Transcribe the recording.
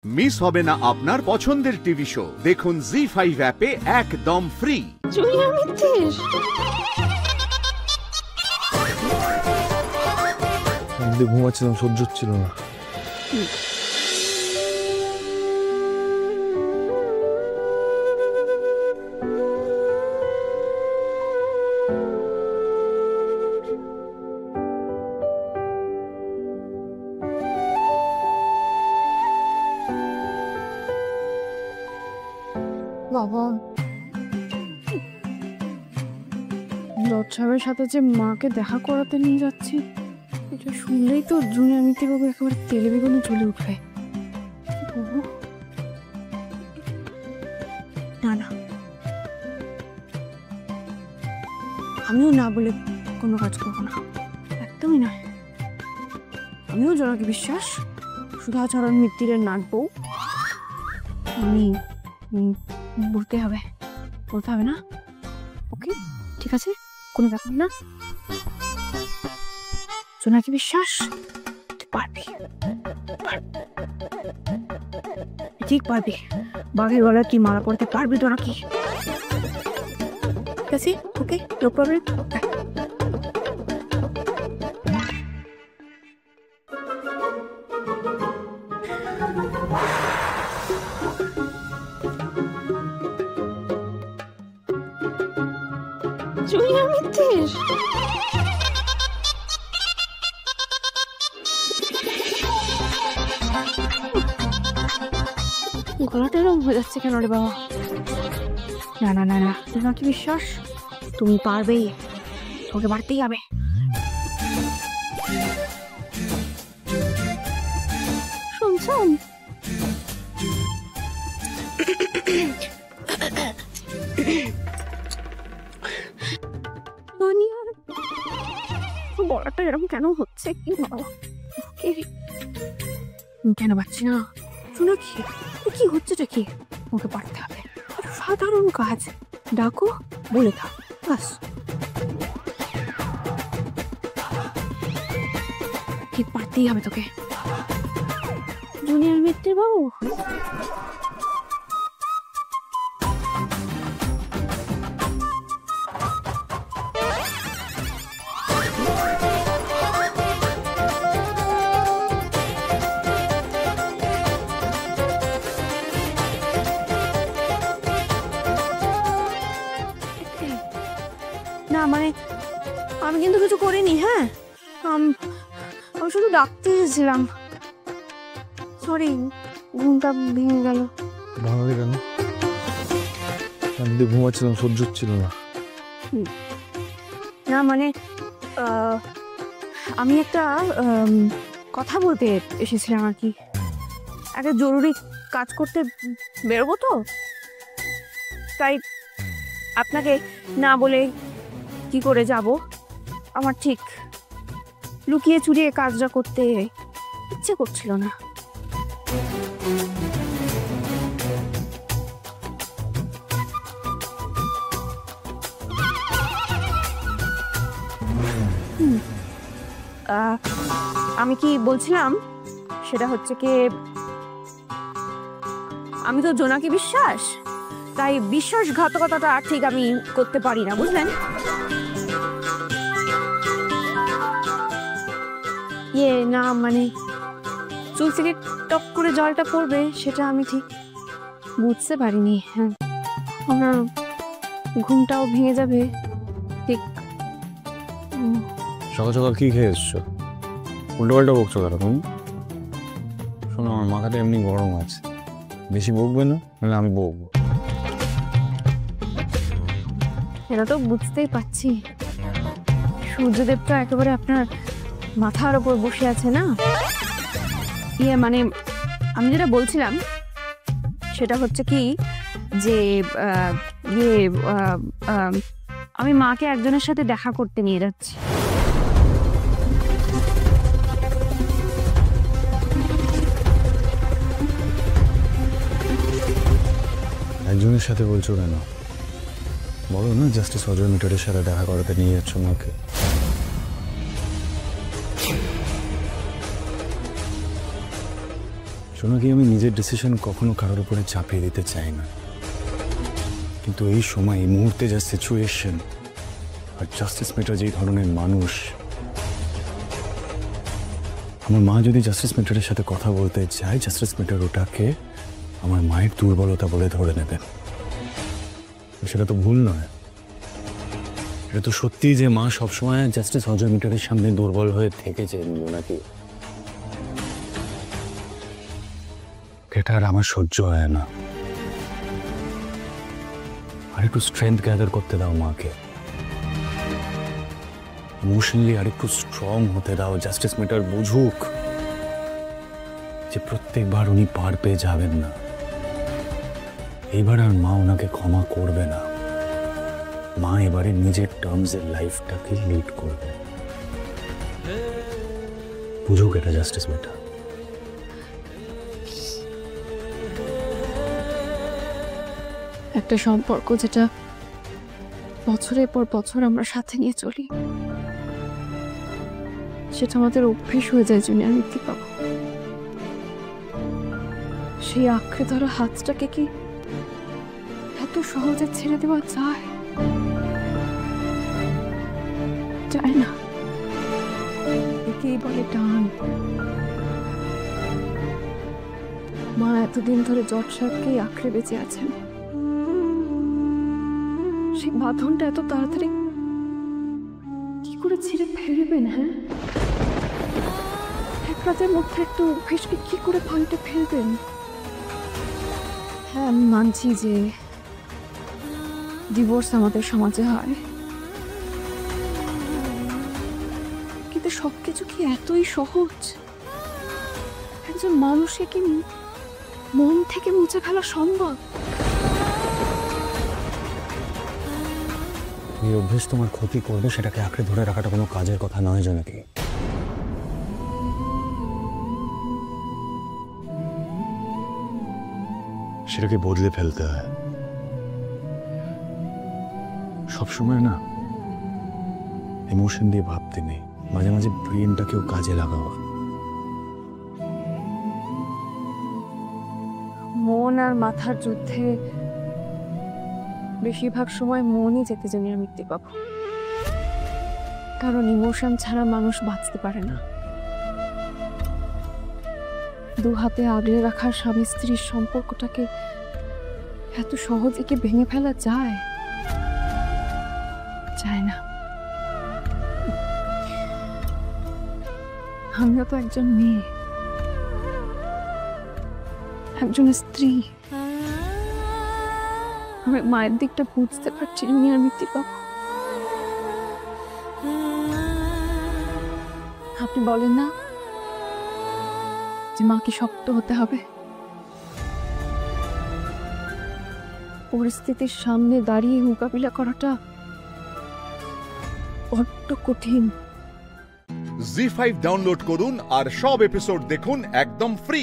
Miss হবে না আপনার পছন্দের টিভি শো। দেখুন জি5 অ্যাপে একদম ফ্রি। ঘুমাচ্ছিলাম, সহ্য হচ্ছিল না। বাবা, জজ সাহেবের সাথে যে মাকে দেখা করাতে নিয়ে যাচ্ছি, এটা শুনলেই তো জুনিয়র মিত্তিবাবু একেবারে তেলে বেগুনে চলে উঠবে। না না, আমিও না বলে কোনো কাজ করবো না, একদমই না। আমিও জনকে বিশ্বাস, সুধাচরণ মিত্তিরের নাটবো। আমি বলতে হবে না। ওকে, ঠিক আছে, কোনো ব্যাপার না। জোনাকি বিশ্বাস, পারবি, ঠিক পারবি। বাঘের গলায় তুই মারা পড়তে পারবি তো নাকি? ঠিক আছে, ওকে, নো প্রবলেম। জুনিয়র মিত্তির, গলাটা এরকম হয়ে যাচ্ছে কেন রে বাবা? না না না না, জোনাকি বিশ্বাস, তুমি পারবেই, তোকে পারতেই হবে। শুনছেন? বলাটা এরকম কেন হচ্ছে? কি কেন পাচ্ছি না? শোনা কি হচ্ছেটা কি? ওকে পারতে হবে, সাধারণ কাজ। ডাকো, বলে থাক, বাস। ঠিক পারতেই হবে তোকে, জুনিয়র মিত্তির বাবু। না মানে আমি কিন্তু কিছু করিনি। হ্যাঁ, আমি শুধু ডাকতে এসেছিলাম। সরি, ঘুমটা ভেঙে গেল। ভাঙালে কেন? আমি ঘুমাচ্ছিলাম, সহ্য হচ্ছিল না। না মানে আমি একটা কথা বলতে এসেছিলাম আর কি। একটা জরুরি কাজ করতে বেরোবো তো, তাই আপনাকে না বলে কি করে যাব? আমার ঠিক লুকিয়ে চুরিয়ে কাজটা করতে ইচ্ছে করছিল না। আমি কি বলছিলাম সেটা হচ্ছে কি, আমি তো জোনাকি বিশ্বাস, তাই বিশ্বাসঘাতকতাটা ঠিক আমি করতে পারি না, বুঝলেন? না মানে চুল থেকে টপ করে জলটা পড়বে সেটা আমি ঠিক বুঝতে পারিনি। হ্যাঁ, আমার ঘুমটাও ভেঙে যাবে। ঠিক সকাল সকাল কি খেয়ে এসছো? উল্টো পাল্টা বকছো কেন তুমি? শোনো, আমার মাথাটা এমনি গরম আছে, বেশি বকবে না, নাহলে আমি বকবো। এটা তো বুঝতেই পারছি, সূর্যদেব তো একেবারে আপনার মাথার ওপর বসে আছে না। মানে আমি যেটা বলছিলাম সেটা হচ্ছে কি যে আমি মাকে একজনের সাথে দেখা করতে নিয়ে যাচ্ছি। একজনের সাথে বলছো কেন? বলো না, জাস্টিস অজয় মিটারের সাথে দেখা করাতে নিয়ে যাচ্ছ মাকে। শোনো কি, আমি নিজের ডিসিশন কখনো কারোর উপরে চাপিয়ে দিতে চাই না, কিন্তু এই সময় এই মুহূর্তে যা সিচুয়েশন আর জাস্টিস মেটার যেই ধরনের মানুষ, আমার মা যদি জাস্টিস মেটারের সাথে কথা বলতে চায়, জাস্টিস মেটার ওটাকে আমার মায়ের দুর্বলতা বলে ধরে নেবেন। সেটা তো ভুল নয়, এটা তো সত্যি যে মা সবসময় জাস্টিস অজয় মিটারের সামনে দুর্বল হয়ে থেকেছে নাকি। এটা আর আমার সহ্য হয় না। আর একটু স্ট্রেংথ গ্যাদার করতে দাও মাকে, ইমোশনালি আর একটু স্ট্রং হতে দাও। জাস্টিস মিটার বুঝুক যে প্রত্যেকবার উনি পার পেয়ে যাবেন না, এইবার আর মা ওনাকে ক্ষমা করবে না। মা এবারে নিজের টার্মসের লাইফটাকে লিড করবে। বুঝুক এটা জাস্টিস মেটার। একটা সম্পর্ক যেটা বছরের পর বছর আমরা সাথে নিয়ে চলি, সেটা আমাদের অভ্যেস হয়ে যায় জুনিয়র মিথ্যে পাবো। সেই আঁকড়ে ধরা হাতটাকে কি এত সহজে ছেড়ে দেওয়া যায়? যায় না। একেই বলে টান। মা এতদিন ধরে জট সাহেবকেই আঁকড়ে বেঁচে আছেন। সেই বাঁধনটা এত তাড়াতাড়ি কি করে ছিঁড়ে ফেলবেন? হ্যাঁ, এক রাতের মধ্যে একটা অভ্যেসকে কি করে পাল্টে ফেলবেন? হ্যাঁ, আমি মানছি যে ডিভোর্স আমাদের সমাজে হয়, কিন্তু সবকিছু কি এতই সহজ? একজন মানুষকে কি মন থেকে মুছে ফেলা সম্ভব? এই অভ্যেস তোমার ক্ষতি করবে, সেটাকে আঁকড়ে ধরে রাখাটা কোনো কাজের কথা নয় নাকি। সেটাকে বদলে ফেলতে হয়। সবসময় না ইমোশন দিয়ে ভাবতে নেই, মাঝে মাঝে ব্রেনটাকেও কাজে লাগাও। মন আর মাথার যুদ্ধে বেশিরভাগ সময় মনই যেতে জানি আমি মিথ্যে পাবো, কারণ ইমোশন ছাড়া মানুষ বাঁচতে পারে না। দু হাতে আগলে রাখার স্বামী স্ত্রীর সম্পর্কটাকে এত সহজে কি ভেঙে ফেলা যায়? যায় না। আমিও তো একজন মেয়ে, একজন স্ত্রী। আমি মায়ের দিকটা বুঝতে পারছি জুনিয়র মিথ্যে পাবো। আপনি বলেন না যে মাকে শক্ত হতে হবে? পরিস্থিতির সামনে দাঁড়িয়ে মোকাবিলা করাটা বড্ড কঠিন। জি5 ডাউনলোড করুন আর সব এপিসোড দেখুন একদম ফ্রি।